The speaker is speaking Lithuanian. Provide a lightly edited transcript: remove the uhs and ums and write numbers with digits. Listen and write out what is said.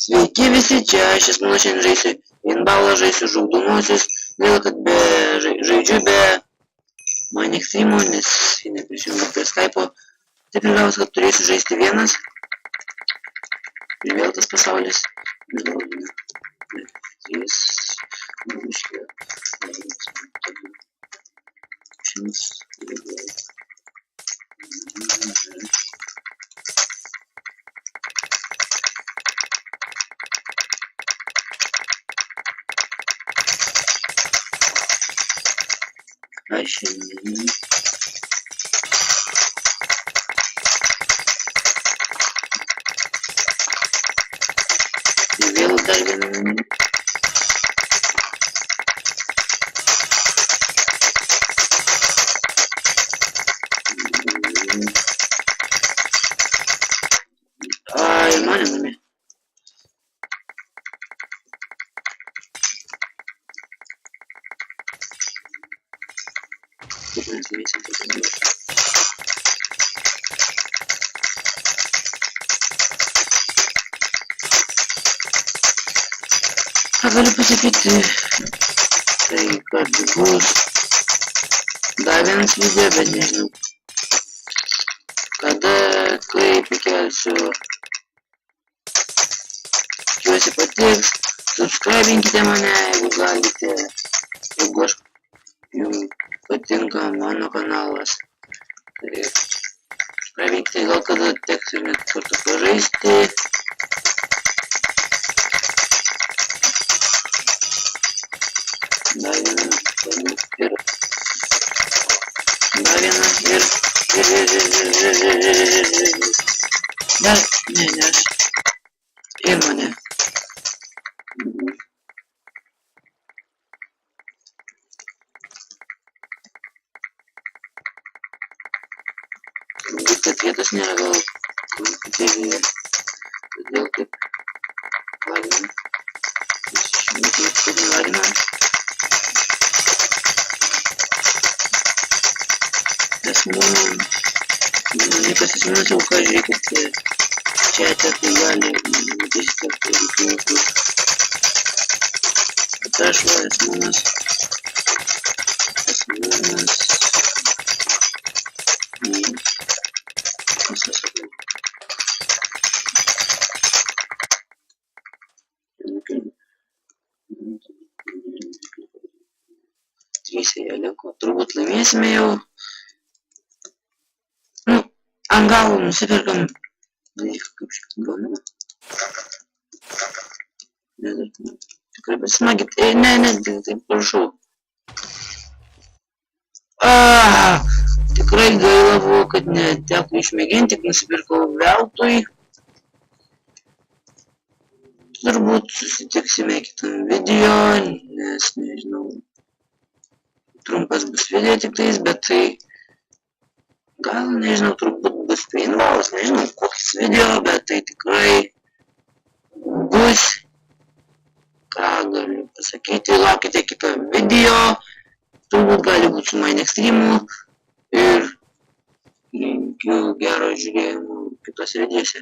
Sveiki visi, čia aš esu šiandien žaisiu vienbalą, žaisiu žugdomosius, gaila, kad žaidžiu be Minecraft'imo, nes neprisijungiu prie Skype'o. Tai pirmiausia, kad turėsiu žaisti vienas. Ir vėl tas pasaulis. Ir vėl dar vieną minutę. Ai, mane namie. Kaip mes laimėsim tai dabar. Ką galiu pasakyti, tai kad bus dar vienas video, bet nežinau kada, kaip įkelsiu. Tikiuosi patiks, subscribinkite mane, jeigu galite, jeigu jums patinka mano kanalas. Tai subscribinkite, gal kada teks ir net kartu pažaisti. Dar vieną ir mane. Kad vietos nėra gal kompiuteryje, todėl taip varina. Niekas esmės jau ką žiūrėkit čiate, tai gali matysite klausymus. Bet aš va esmės visas sakau. Trysia jie liko, turbūt laimėsime jau. Ant galo nusipirkam dalyką, kaip šiek gauname. Tikrai pasimagit. Ne, taip prašau. Tikrai gaila buvo, kad neteko išmėginti, tik nusipirkau veltui. Turbūt susitiksime kitam video, nes nežinau. Trumpas bus video tik tais, bet tai gal, nežinau, turbūt bus painvalas, nežinau, koks video, bet tai tikrai bus. Ką galiu pasakyti, laukite kitą video, turbūt gali būti su Minecraft'imu ir linkiu gero žiūrėjimo kitose videose.